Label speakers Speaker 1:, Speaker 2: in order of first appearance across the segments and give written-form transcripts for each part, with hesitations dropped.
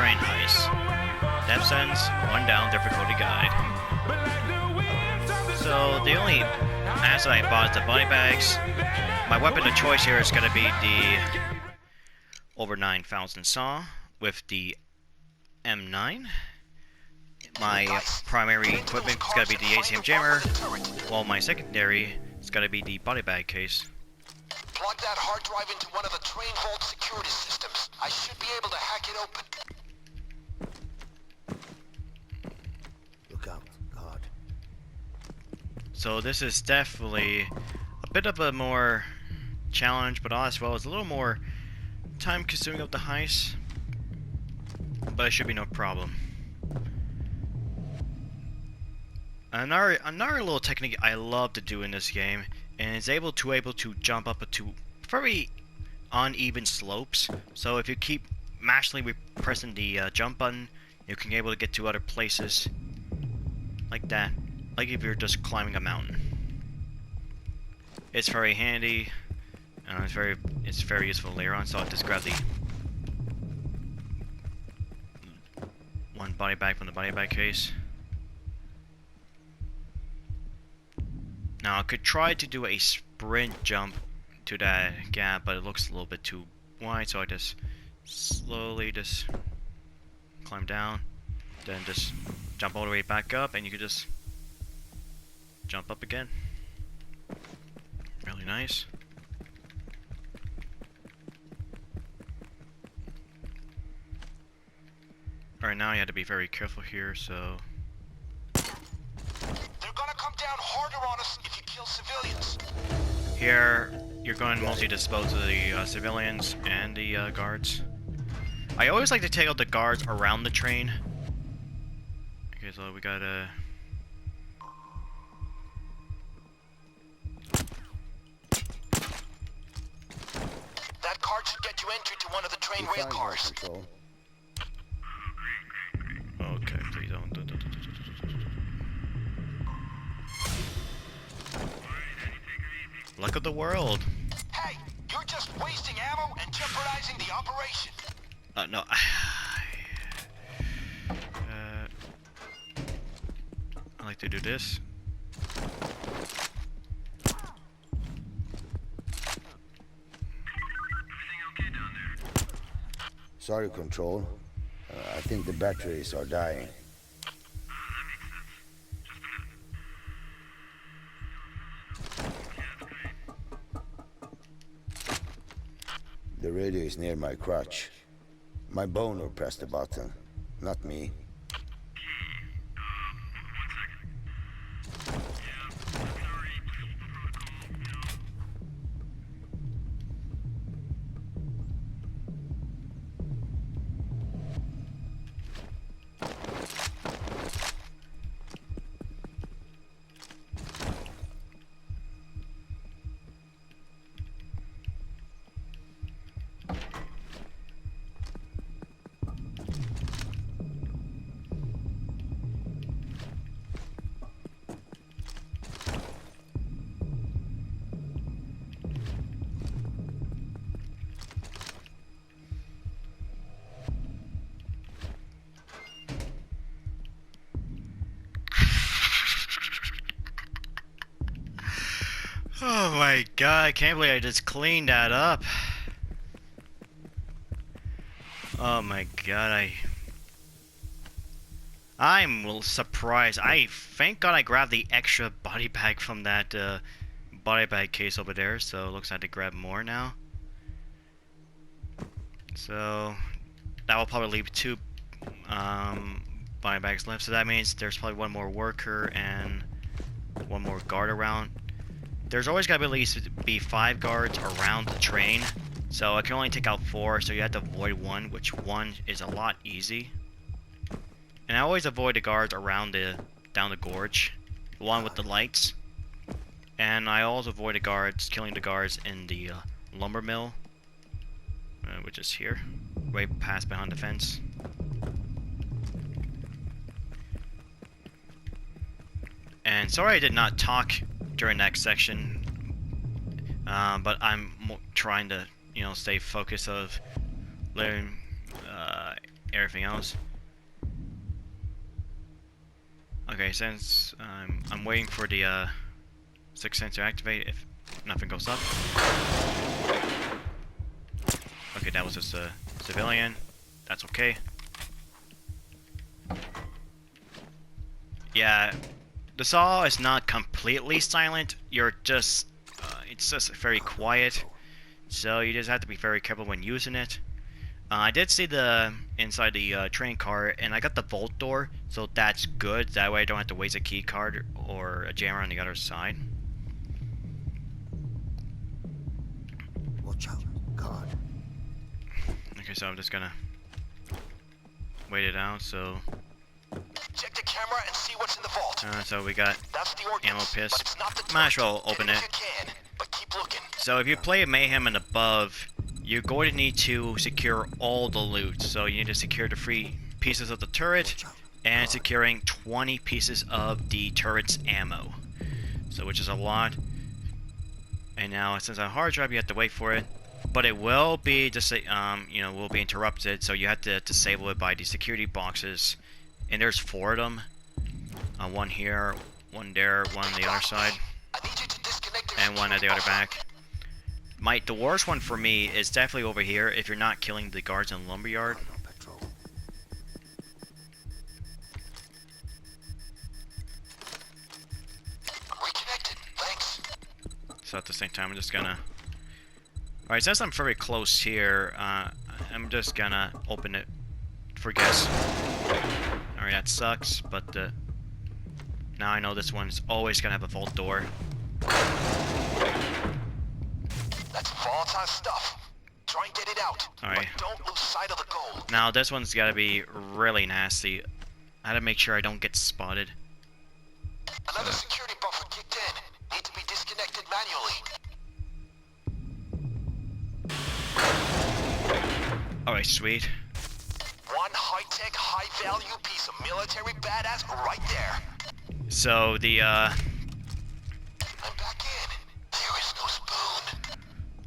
Speaker 1: train heist. Death sentence, 1 down, difficulty guide. So the only asset I bought is the body bags. My weapon of choice here is going to be the over 9,000 saw with the M9. My primary equipment is going to be the ACM jammer, while my secondary is going to be the body bag case.
Speaker 2: Plug that hard drive into one of the train vault security systems. I should be able to hack it open.
Speaker 3: Look out, God.
Speaker 1: So this is definitely a bit of a more challenge, but as well as a little more time consuming of the heist. But it should be no problem. Another little technique I love to do in this game, and is able to jump up to very uneven slopes. So if you keep mashingly pressing the jump button, you can be able to get to other places like that, like if you're just climbing a mountain. It's very handy, and it's very useful later on. So I'll just grab the one body bag from the body bag case. Now I could try to do a sprint jump to that gap, but it looks a little bit too wide, so I just slowly just climb down, then just jump all the way back up, and you could just jump up again. Really nice. Alright, now you have to be very careful here, so...
Speaker 2: They're gonna come down harder on us if you kill civilians.
Speaker 1: Here, you're going to mostly dispose of the civilians and the guards. I always like to take out the guards around the train. Okay, so we gotta...
Speaker 2: That card should get you entry to one of the train rail cars.
Speaker 1: Okay, please don't. Luck of the world.
Speaker 2: Hey, you're just wasting ammo and jeopardizing the operation.
Speaker 1: No. I like to do this.
Speaker 3: Sorry, Control. I think the batteries are dying. The radio is near my crotch. My boner pressed the button, not me.
Speaker 1: Oh my god, I can't believe I just cleaned that up. Oh my god, I'm surprised. Thank god I grabbed the extra body bag from that body bag case over there, so it looks like I have to grab more now. So that will probably leave 2 body bags left, so that means there's probably 1 more worker and 1 more guard around. There's always got to at least be 5 guards around the train, so I can only take out 4, so you have to avoid 1, which 1 is a lot easy. And I always avoid the guards around down the gorge, the one with the lights. And I also avoid the guards, killing the guards in the lumber mill, which is here, right past behind the fence. And sorry I did not talk during that section, but I'm trying to, stay focused of letting everything else. Okay, since I'm waiting for the sixth sense to activate, if nothing goes up. Okay, that was just a civilian. That's okay. Yeah, the saw is not completely silent. You're just, it's just very quiet. So you just have to be very careful when using it. I did see the inside the train car, and I got the vault door, so that's good. That way I don't have to waste a key card or a jammer on the other side.
Speaker 3: Watch out, God.
Speaker 1: Okay, so I'm just gonna wait it out. So,
Speaker 2: Check the camera and see what's in the vault.
Speaker 1: so we got
Speaker 2: That's the ordnance,
Speaker 1: ammo piss.
Speaker 2: but it's not the
Speaker 1: Might as
Speaker 2: turret.
Speaker 1: well open
Speaker 2: Get
Speaker 1: it.
Speaker 2: if you can, but keep looking.
Speaker 1: So if you play Mayhem and above, you're going to need to secure all the loot. So you need to secure the 3 pieces of the turret and securing 20 pieces of the turret's ammo. So which is a lot. And now since on a hard drive you have to wait for it, but it will be just will be interrupted. So you have to disable it by the security boxes. And there's 4 of them. One here, one there, one on the other side,
Speaker 2: I need you to disconnect your
Speaker 1: and one at the other
Speaker 2: security
Speaker 1: back. The worst one for me is definitely over here if you're not killing the guards in the lumberyard.
Speaker 3: Patrol.
Speaker 2: buffer. Reconnected. Thanks.
Speaker 1: So at the same time, I'm just gonna... Alright, since I'm very close here, I'm just gonna open it for guess. Alright, that sucks, but now I know this one's always gonna have a vault door.
Speaker 2: That's volatile stuff. Try and get it out.
Speaker 1: Alright.
Speaker 2: But don't lose sight of the goal.
Speaker 1: Now this one's gotta be really nasty. I had to make sure I don't get spotted.
Speaker 2: Another security buffer kicked in. Need to be disconnected manually.
Speaker 1: Alright, sweet.
Speaker 2: One high-tech, high-value piece of military badass right there.
Speaker 1: So the
Speaker 2: I'm back in. There is no spoon.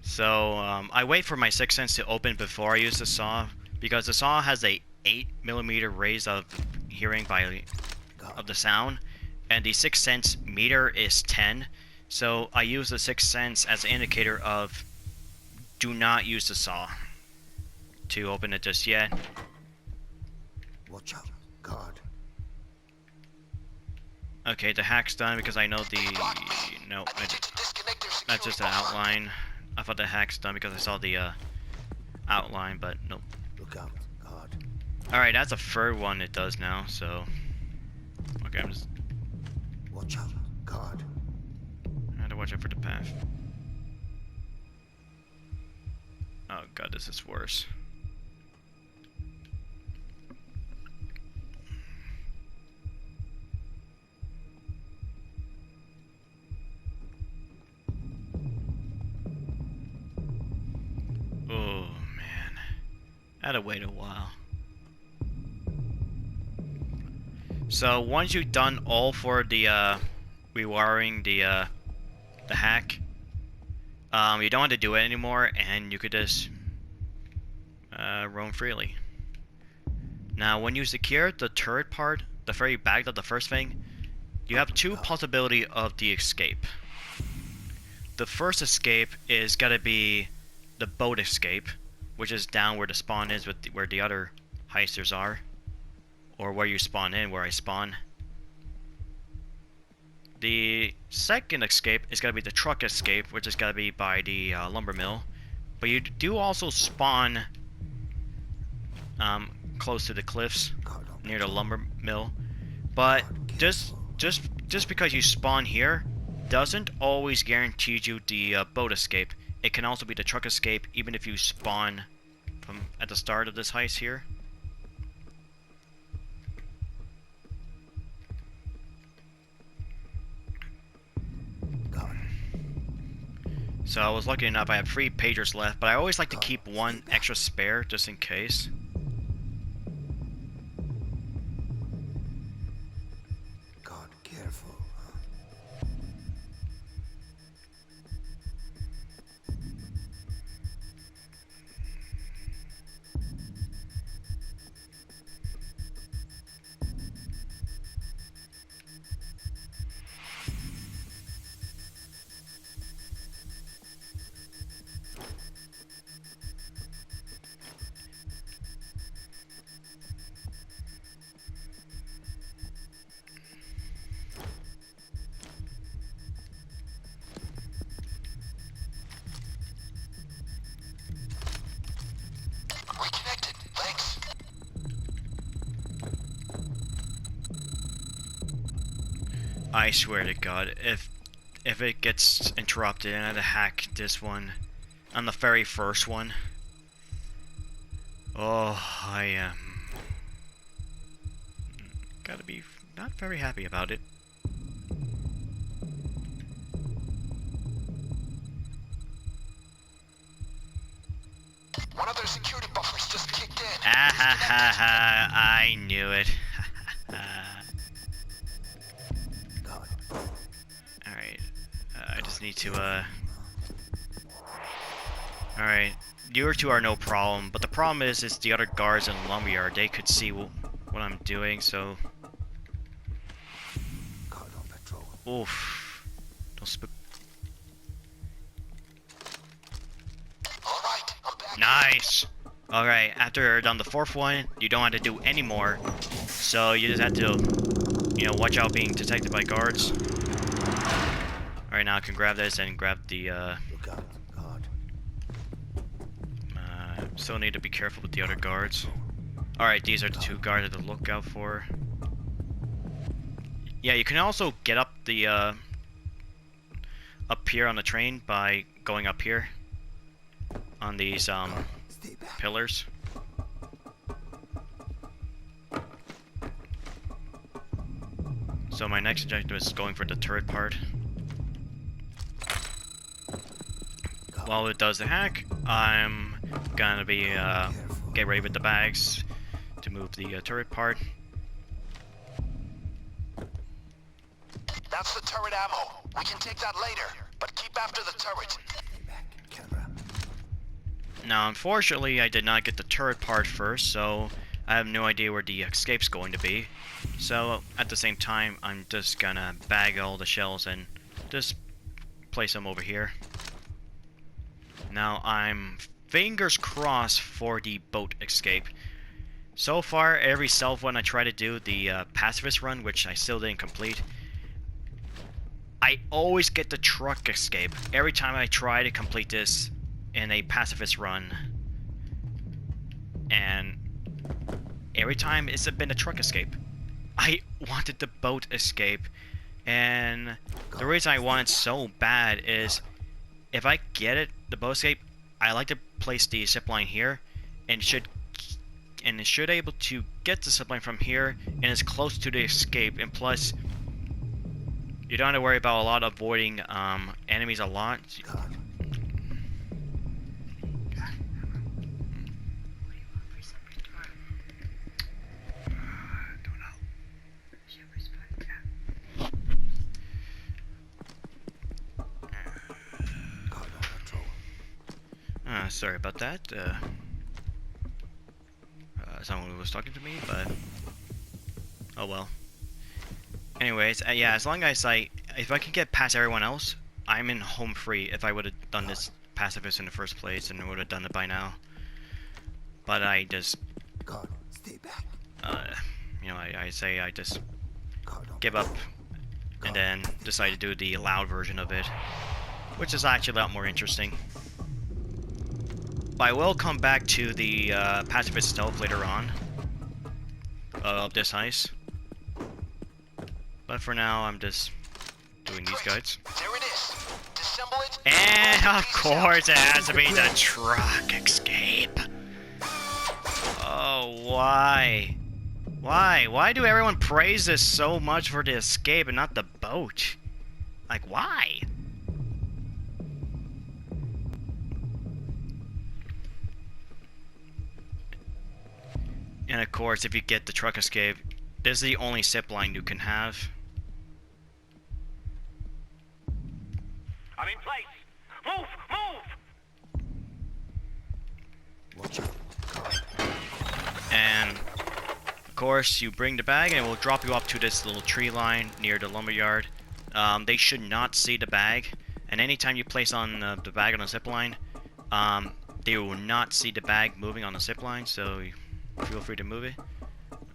Speaker 1: So I wait for my sixth sense to open before I use the saw, because the saw has a 8mm raise of hearing of the sound, and the sixth sense meter is 10. So I use the sixth sense as an indicator of do not use the saw to open it just yet.
Speaker 3: Watch out, God.
Speaker 1: Okay, the hack's done because I know the no,
Speaker 2: I need you to disconnect your security
Speaker 1: that's just an
Speaker 2: buffer.
Speaker 1: outline. I thought the hack's done because I saw the outline, but nope.
Speaker 3: Look out, God.
Speaker 1: Alright, that's a third one it does now, so... Okay, I'm just...
Speaker 3: Watch out, God.
Speaker 1: I have to watch out for the path. Oh god, this is worse. Oh man, I had to wait a while. So once you've done all for the rewiring the hack, you don't have to do it anymore, and you could just roam freely. Now, when you secure the turret part, the very back of the first thing, you have 2 possibilities of the escape. The first escape is gotta be the boat escape, which is down where the spawn is, with where the other heisters are, or where you spawn in, where I spawn. The second escape is gotta be the truck escape, which is gotta be by the lumber mill, but you do also spawn close to the cliffs near the lumber mill. But just because you spawn here doesn't always guarantee you the boat escape. It can also be the truck escape, even if you spawn from at the start of this heist here.
Speaker 3: God.
Speaker 1: So I was lucky enough, I have 3 pagers left, but I always like to keep 1 extra spare just in case.
Speaker 3: God, careful.
Speaker 1: I swear to God, if it gets interrupted and I had to hack this one on the very first one, oh, I am gotta be not very happy about it.
Speaker 2: One of their security buffers just kicked in.
Speaker 1: Ah ha ha ha! I knew it. Alright. I just need to, Alright. You two are no problem, but the problem is the other guards in the lumberyard. They could see what I'm doing, so... Oof. Don't spook.
Speaker 2: Alright, I'm back.
Speaker 1: Nice! Alright, after you're done the fourth one, you don't have to do any more. So you just have to, you know, watch out being detected by guards. Alright, now I can grab this and grab the, still need to be careful with the other guards. Alright, these are the two guards to look out for. Yeah, you can also get up the, up here on the train by going up here. On these, pillars. So my next objective is going for the turret part. While it does the hack, I'm gonna be get ready with the bags to move the turret part.
Speaker 2: That's the turret ammo. We can take that later, but keep after the turret.
Speaker 1: Now, unfortunately, I did not get the turret part first, so I have no idea where the escape's going to be. So, at the same time, I'm just gonna bag all the shells and just place them over here. Now, I'm fingers crossed for the boat escape. So far, every stealth one I try to do, the pacifist run, which I still didn't complete, I always get the truck escape. Every time I try to complete this in a pacifist run, and every time it's been a truck escape. I wanted the boat escape, and the reason I want it so bad is if I get it, the boat escape, I like to place the zipline here, and it should able to get the zipline from here, and it's close to the escape, and plus you don't have to worry about a lot of avoiding enemies a lot. Sorry about that. Someone was talking to me, but oh well. Anyways, yeah, as long as if I can get past everyone else, I'm in home free. If I would have done this pacifist in the first place, and would have done it by now. But I just, you know, I say I just give up, and then decide to do the loud version of it, which is actually a lot more interesting. But I will come back to the pacifist stealth later on of this heist. But for now, I'm just doing these guides.
Speaker 2: There it is. Disassemble it.
Speaker 1: And of course, it has to be the truck escape. Oh, why? Why? Why do everyone praise this so much for the escape and not the boat? Like, why? And of course, if you get the truck escape, this is the only zipline you can have.
Speaker 2: I'm in place. Move! Move!
Speaker 3: Watch out.
Speaker 1: And of course, you bring the bag, and it will drop you up to this little tree line near the lumberyard. They should not see the bag, and anytime you place on the bag on the zipline, they will not see the bag moving on the zipline. So feel free to move it.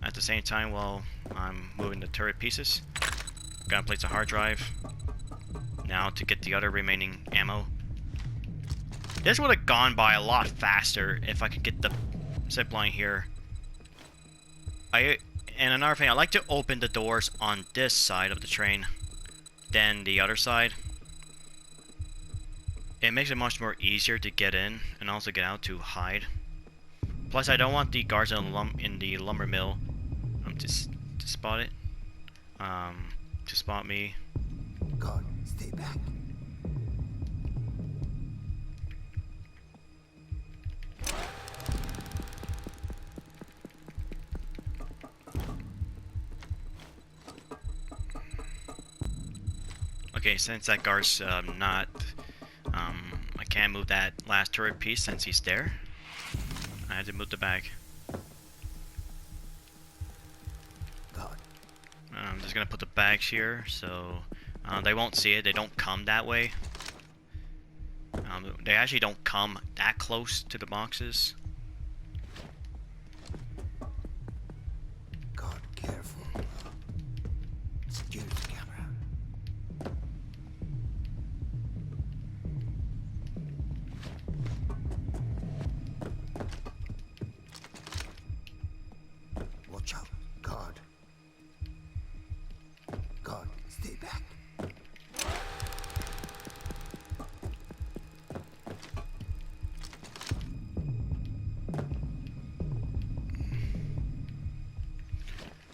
Speaker 1: At the same time, while I'm moving the turret pieces, gotta place a hard drive now to get the other remaining ammo. This would have gone by a lot faster if I could get the zipline here. And another thing, I like to open the doors on this side of the train. than the other side. It makes it much more easier to get in and also get out to hide. Plus, I don't want the guards in the lumber mill to spot it. To spot me.
Speaker 3: God, stay back.
Speaker 1: Okay, since that guard's not, I can't move that last turret piece since he's there. I had to move the bag.
Speaker 3: God.
Speaker 1: I'm just gonna put the bags here, so they won't see it. They don't come that way. They actually don't come that close to the boxes.
Speaker 3: God, careful. Security camera. Watch out, God. God, stay back.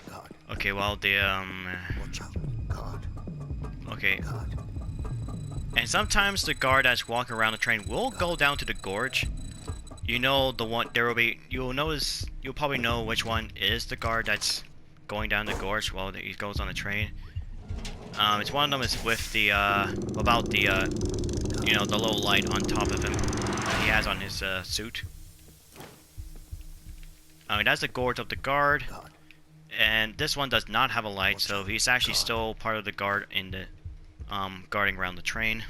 Speaker 3: God,
Speaker 1: Okay, well the
Speaker 3: watch out, God.
Speaker 1: okay.
Speaker 3: God.
Speaker 1: And sometimes the guard that's walking around the train will go down to the gorge. You know the one there will be. You'll probably know which one is the guard that's going down the gorge while he goes on the train. It's one of them is with the about the you know, the little light on top of him that he has on his suit. I mean, that's the gorge of the guard,
Speaker 3: God.
Speaker 1: and this one does not have a light, so he's actually still part of the guard in the guarding around the train.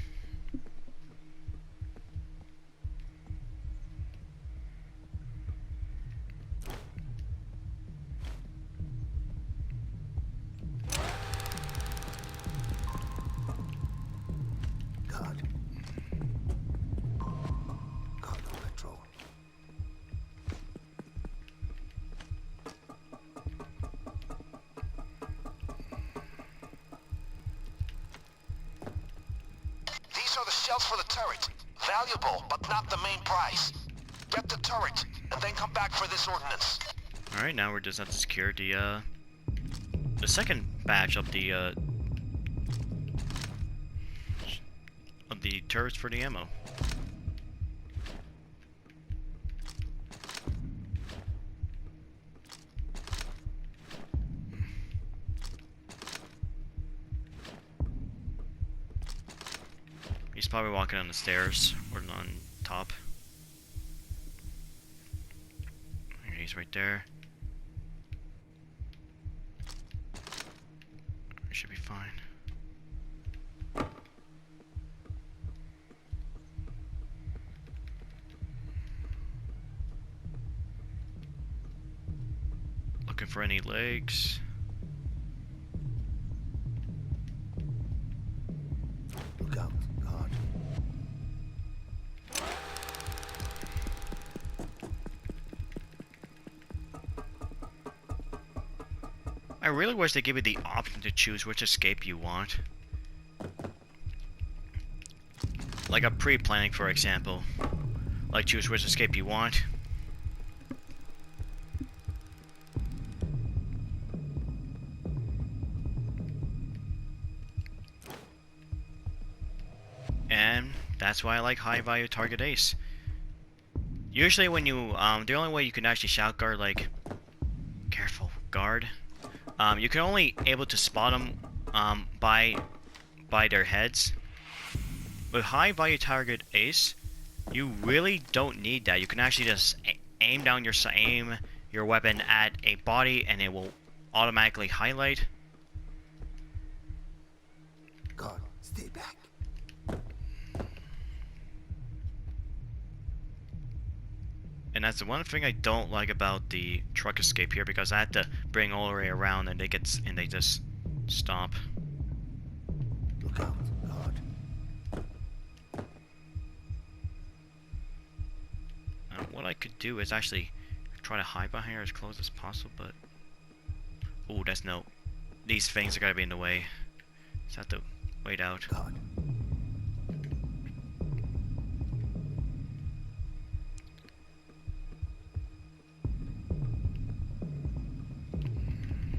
Speaker 3: God. God, no patrol.
Speaker 2: These are the shells for the turret. Valuable, but not the main prize. Get the turret, and then come back for this ordnance.
Speaker 1: Alright, now we're just have to secure the second batch of the turrets for the ammo. He's probably walking on the stairs or on top. He's right there. He should be fine. Looking for any legs.
Speaker 3: Look out, God.
Speaker 1: I really wish they give you the option to choose which escape you want. Like a pre-planning, for example. Like choose which escape you want. And that's why I like high value target ace. Usually when you, the only way you can actually shout guard, like, careful, guard. You can only able to spot them by their heads. With high value target ace, you really don't need that. You can actually just aim your weapon at a body and it will automatically highlight.
Speaker 3: God, stay back.
Speaker 1: And that's the one thing I don't like about the truck escape here, because I have to bring all the way around and they just stop.
Speaker 3: Look out, God.
Speaker 1: What I could do is actually try to hide behind here as close as possible, but oh, that's no. These things are gotta be in the way. Just have to wait out.
Speaker 3: God.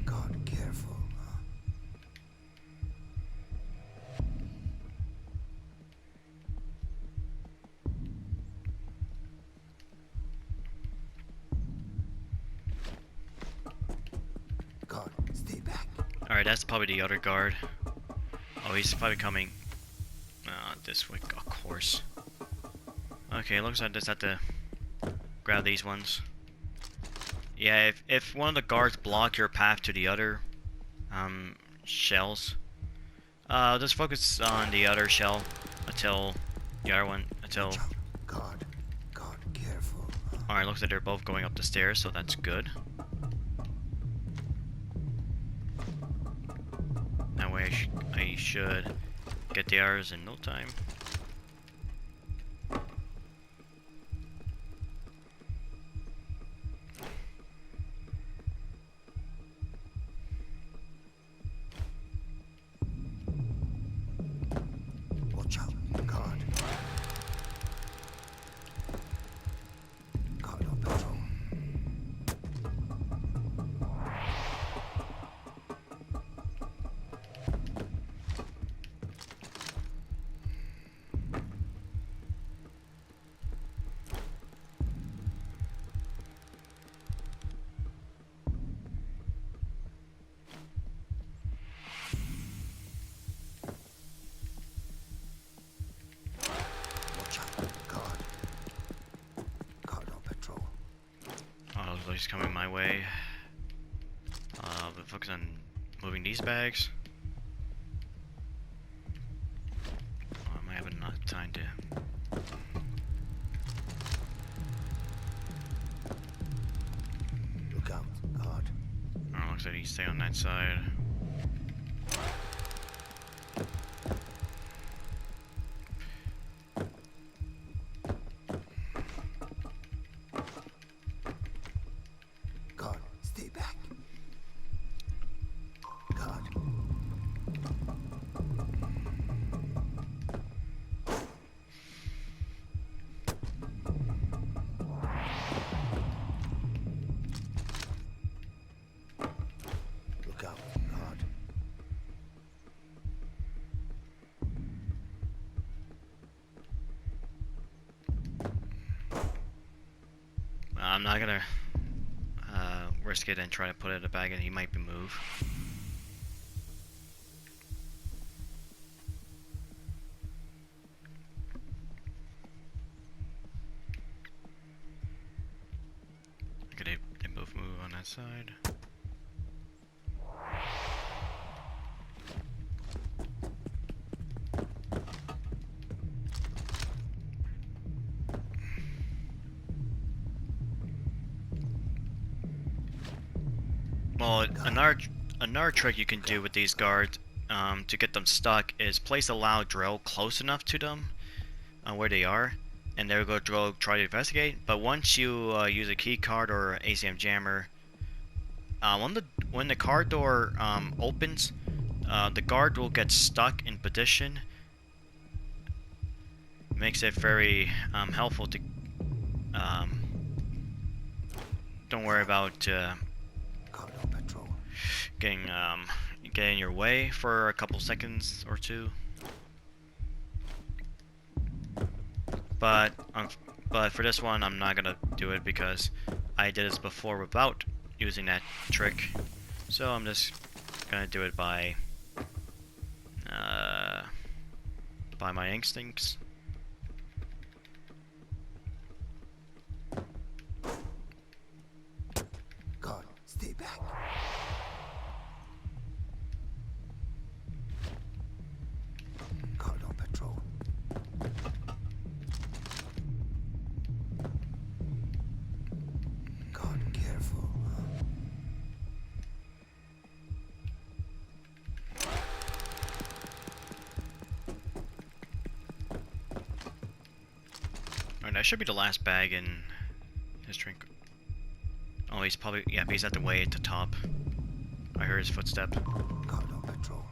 Speaker 3: God, careful. God, stay back.
Speaker 1: Alright, that's probably the other guard. Oh, he's probably coming this way, of course. Okay, looks like I just have to grab these ones. Yeah, if one of the guards block your path to the other shells, just focus on the other shell until the other one, until...
Speaker 3: Watch out. God, careful.
Speaker 1: Alright, looks like they're both going up the stairs, so that's good. That way I should get the arrows in no time.
Speaker 3: Watch out. God. God on patrol. Watch out. God on patrol.
Speaker 1: Oh, looks like he's coming my way. But focus on moving these bags. Oh, I might have enough time to...
Speaker 3: Look out. God.
Speaker 1: Oh, looks like he's staying on that side.
Speaker 3: God, stay back. God. Look out. God.
Speaker 1: I'm not gonna risk it and try to put it in a bag, and he might be moved. Okay, they both move on that side. Well, another trick you can do with these guards to get them stuck is place a loud drill close enough to them where they are, and they'll go try to investigate. But once you use a key card or ACM jammer, when the car door opens, the guard will get stuck in position. Makes it very helpful to don't worry about
Speaker 3: God on patrol.
Speaker 1: getting in your way for a couple seconds or two. But for this one, I'm not gonna do it because I did this before without using that trick. So I'm just gonna do it by my instincts.
Speaker 3: God, stay back. God on patrol. God, careful.
Speaker 1: Alright, that should be the last bag in his drink. Oh, he's probably, yeah, but he's at the way at the top. I heard his footstep.
Speaker 3: God on patrol.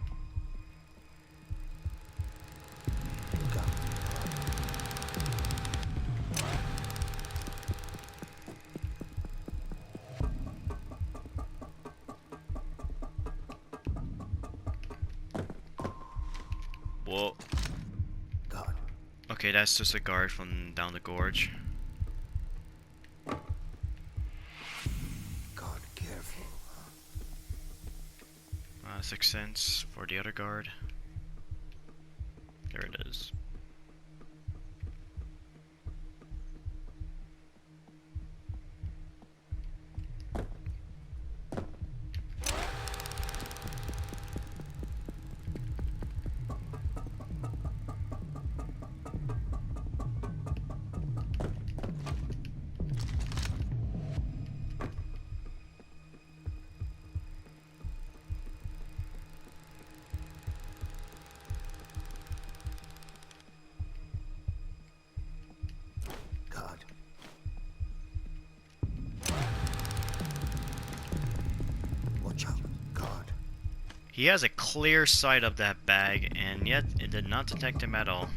Speaker 1: Okay, that's just a guard from down the gorge.
Speaker 3: God, careful.
Speaker 1: 6 cents for the other guard. There it is.
Speaker 3: God. Watch out. God.
Speaker 1: He has a clear sight of that bag, and yet it did not detect him at all.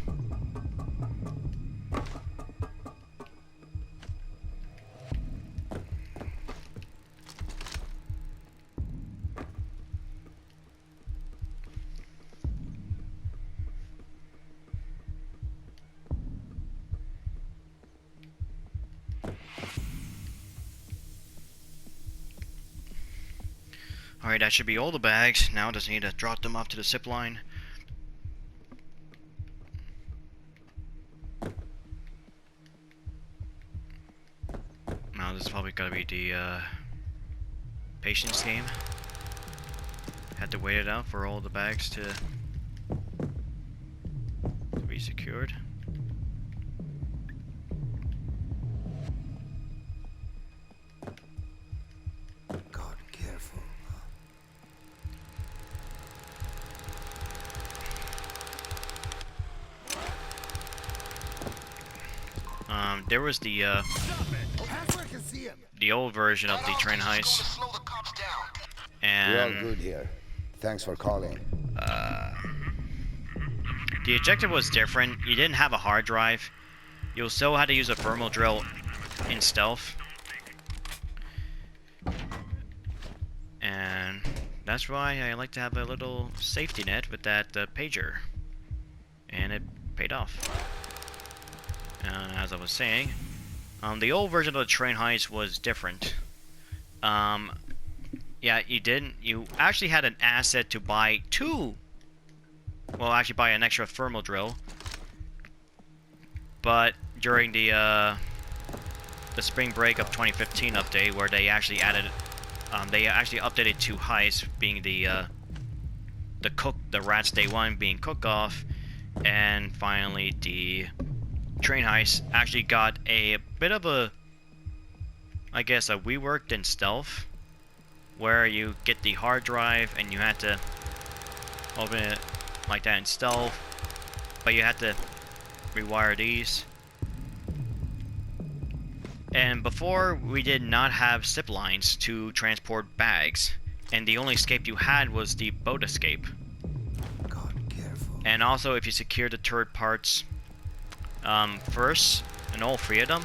Speaker 1: Alright, that should be all the bags. Now just need to drop them off to the zip line. Now this is probably gotta be the patience game. Had to wait it out for all the bags to be secured.
Speaker 3: God, careful.
Speaker 1: There was the old version of the train heist,
Speaker 2: Slow the cops down.
Speaker 3: We're all
Speaker 1: and
Speaker 3: good here. Thanks for calling.
Speaker 1: the objective was different. You didn't have a hard drive. You still had to use a thermal drill in stealth, and that's why I like to have a little safety net with that pager, and it paid off. As I was saying, the old version of the train heist was different. Yeah, you actually had an asset to buy buy an extra thermal drill. But during the spring break of 2015 update, where they actually updated 2 heists, being the Rats Day 1 being Cook Off, and finally the train heist actually got a bit of a, I guess, a reworked in stealth, where you get the hard drive and you had to open it like that in stealth, but you had to rewire these. And before, we did not have zip lines to transport bags, and the only escape you had was the boat escape.
Speaker 3: God, careful.
Speaker 1: And also, if you secure the turret parts first, and all 3 of them,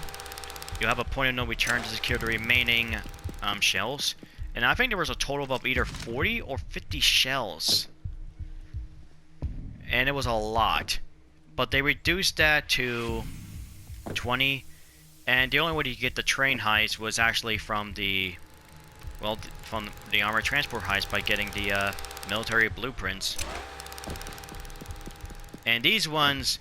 Speaker 1: you have a point of no return to secure the remaining shells. And I think there was a total of either 40 or 50 shells. And it was a lot. But they reduced that to 20. And the only way to get the train heist was actually from the armored transport heist by getting the military blueprints. And these ones,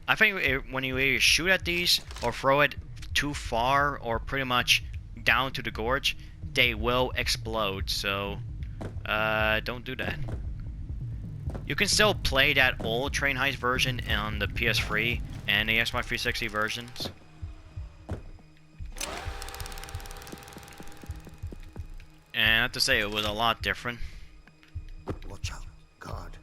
Speaker 1: I think when you either shoot at these or throw it too far or pretty much down to the gorge, they will explode. So don't do that. You can still play that old train heist version on the PS3 and the Xbox 360 versions. And I have to say, it was a lot different.
Speaker 3: Watch out. God.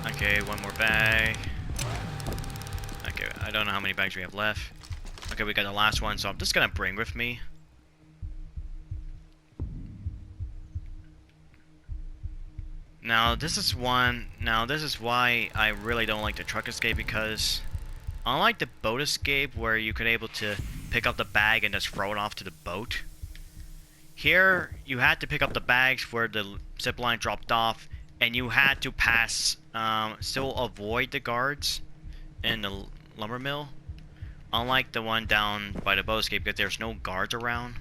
Speaker 1: Okay, one more bag. Okay, I don't know how many bags we have left. Okay, we got the last one, so I'm just gonna bring with me. Now this is why I really don't like the truck escape, because unlike the boat escape where you could able to pick up the bag and just throw it off to the boat. Here, you had to pick up the bags where the zip line dropped off, and you had to pass, still avoid the guards in the lumber mill. Unlike the one down by the boat escape, because there's no guards around.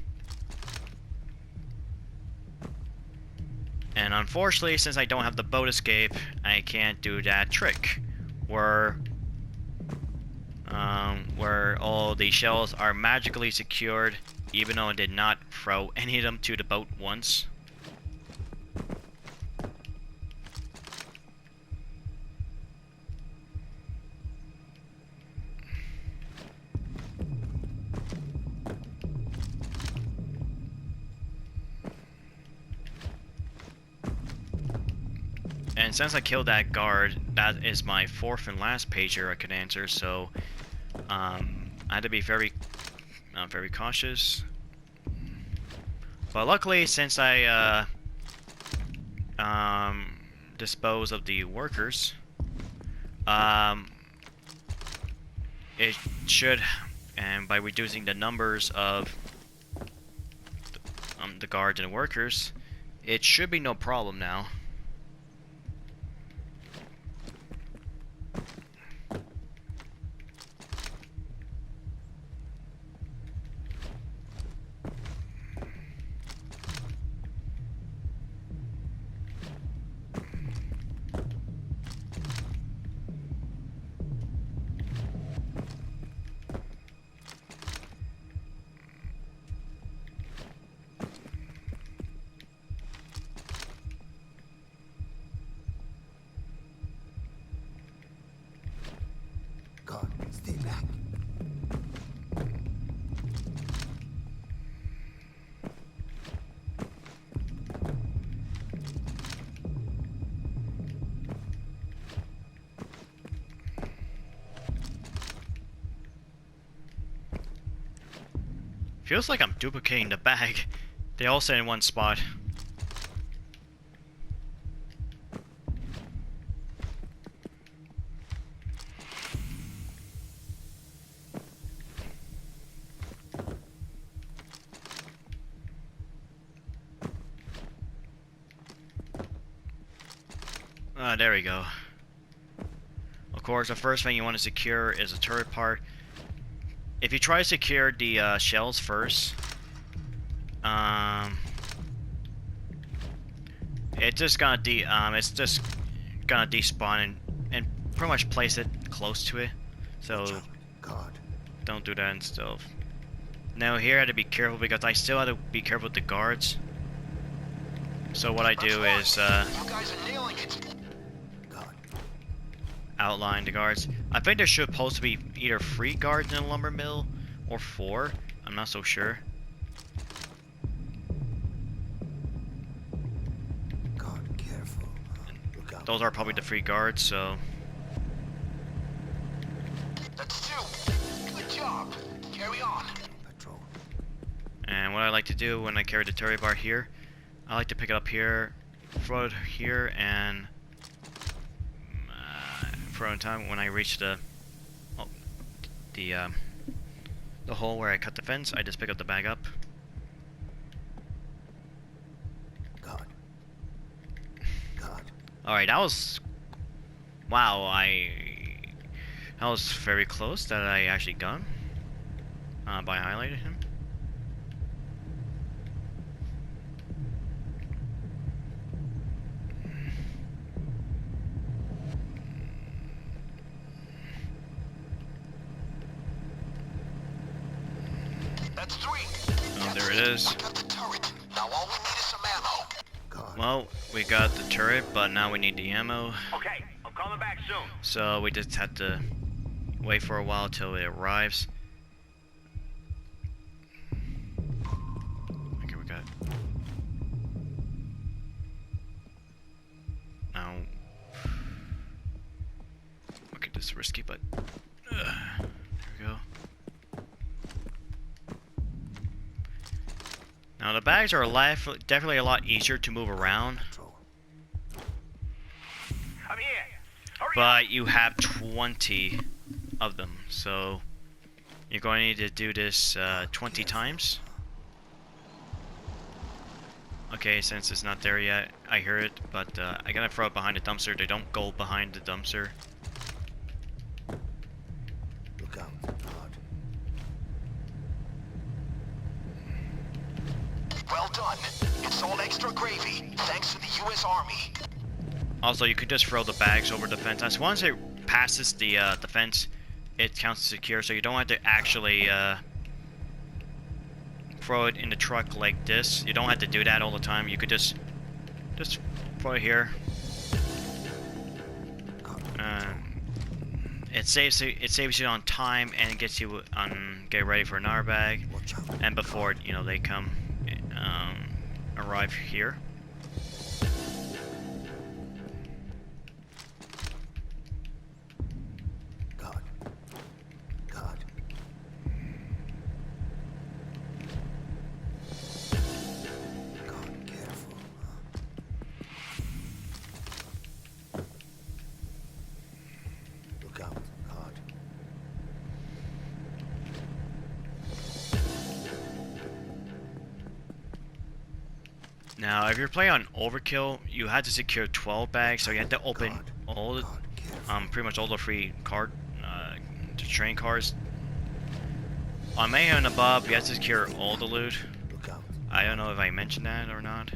Speaker 1: And unfortunately, since I don't have the boat escape, I can't do that trick. Where all the shells are magically secured, even though I did not throw any of them to the boat once. And since I killed that guard, that is my fourth and last pager I could answer, so I had to be very cautious. But luckily, since I dispose of the workers, it should, and by reducing the numbers of the guards and workers, it should be no problem now.
Speaker 3: God, stay back.
Speaker 1: Feels like I'm duplicating the bag. They all sit in one spot. There we go. Of course, the first thing you want to secure is a turret part. If you try to secure the shells first, it's just gonna despawn and pretty much place it close to it. So don't do that and stuff. Now here I had to be careful because I still had to be careful with the guards. So what I do is
Speaker 2: You guys are nailing it.
Speaker 1: outline the guards. I think there should supposed to be either 3 guards in a lumber mill or 4. I'm not so sure.
Speaker 3: God, careful. Look out.
Speaker 1: Those are probably the 3 guards, so.
Speaker 2: That's 2. Good job. Carry on.
Speaker 3: Patrol.
Speaker 1: And what I like to do when I carry the turret bar here, I like to pick it up here, throw it here, and throw it in time when I reach the hole where I cut the fence. I just pick up the bag up.
Speaker 3: God.
Speaker 1: Alright, that was... Wow, that was very close that I actually got by highlighting him.
Speaker 2: That's 3.
Speaker 1: Oh, there it is.
Speaker 2: I got the turret. Now all we need is some ammo.
Speaker 3: God.
Speaker 1: Well, we got the turret, but now we need the ammo.
Speaker 4: Okay, I'm coming back soon.
Speaker 1: So we just have to wait for a while till it arrives. Okay, we got it. Now, okay, this is risky, but there we go. Now the bags are definitely a lot easier to move around,
Speaker 4: I'm here. Hurry up.
Speaker 1: but you have 20 of them, so You're going to need to do this 20 times. Okay, since it's not there yet, I hear it, but I gotta throw it behind the dumpster. They don't go behind the dumpster.
Speaker 3: Look out, God.
Speaker 2: Well done. It's all extra gravy, thanks to the U.S. Army.
Speaker 1: Also, you can just throw the bags over the fence. As once it passes the fence, it counts as secure, so you don't have to actually throw it in the truck like this. You don't have to do that all the time. You could just throw it here. It saves you on time and gets you get ready for another bag. And before they come arrive here.
Speaker 3: God. God. God, careful. Look out, God.
Speaker 1: Now, if you're playing on Overkill, you had to secure 12 bags, so you had to open all the, pretty much all the free train cars. On Mayhem and above, you have to secure all the loot.
Speaker 3: Look out.
Speaker 1: I don't know if I mentioned that or not.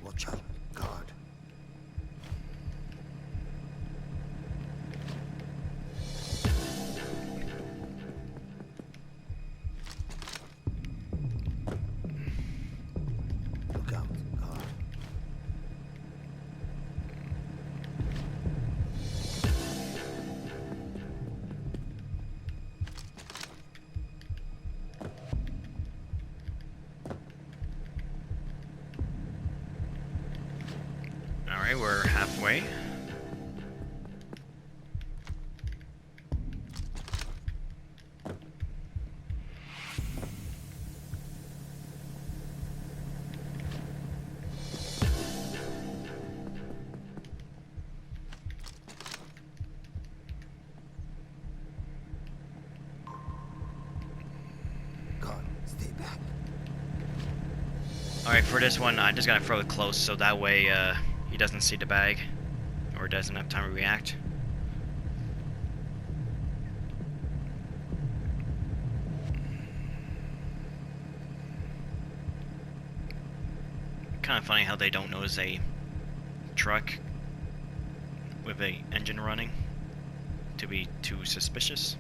Speaker 3: Watch out, God. Look out, God.
Speaker 1: Alright, we're halfway.
Speaker 3: God, stay back.
Speaker 1: Alright, for this one, I just gotta throw it close so that way he doesn't see the bag or doesn't have time to react. Kind of funny how they don't notice a truck with a engine running to be too suspicious.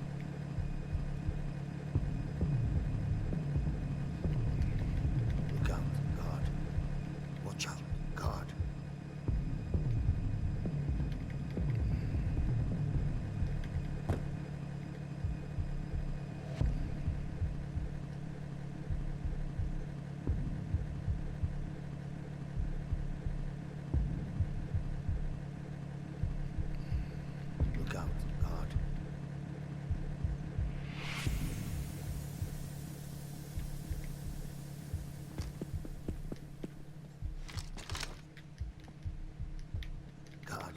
Speaker 3: Look out, God. Watch out, God. Look out, God. God.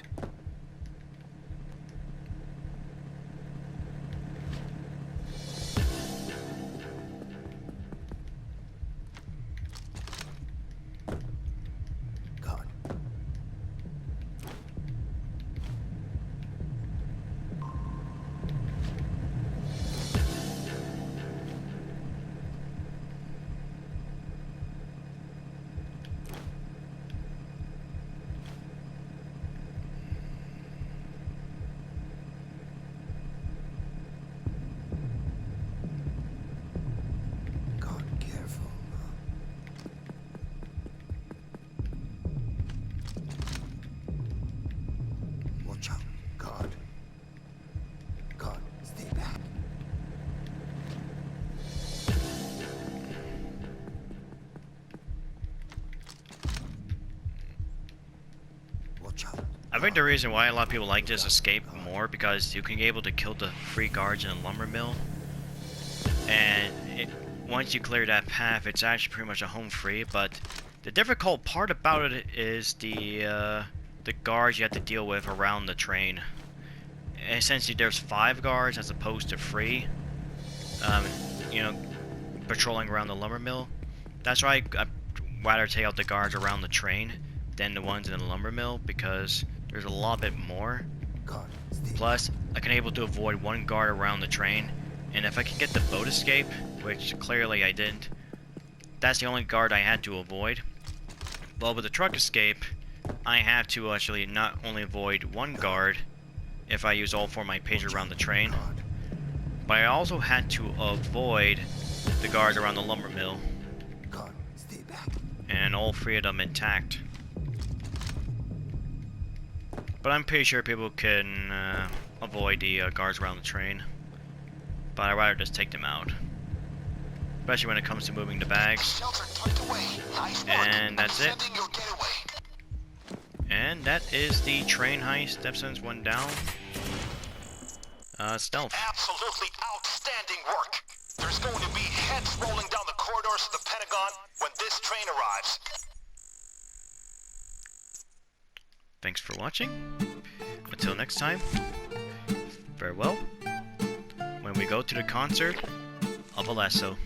Speaker 3: God. God, careful. Watch out, God. God, stay back. Watch out.
Speaker 1: I think the reason why a lot of people like this escape more because you can be able to kill the free guards in a lumber mill, and once you clear that path, it's actually pretty much a home free. But the difficult part about it is the guards you have to deal with around the train. essentially there's 5 guards as opposed to 3. You know, patrolling around the lumber mill. That's why I'd rather take out the guards around the train than the ones in the lumber mill, because there's a lot bit more. Plus, I can able to avoid 1 guard around the train, and if I can get the boat escape, which clearly I didn't, that's the only guard I had to avoid. But with the truck escape, I have to actually not only avoid 1 guard if I use all 4 of my pages around the train, but I also had to avoid the guards around the lumber mill, and all 3 of them intact. But I'm pretty sure people can avoid the guards around the train, but I'd rather just take them out, especially when it comes to moving the bags. And that's it. And that is the train heist. Episodes 1 down. Stealth.
Speaker 2: Absolutely outstanding work. There's going to be heads rolling down the corridors of the Pentagon when this train arrives.
Speaker 1: Thanks for watching. Until next time, farewell. When we go to the concert of Alesso.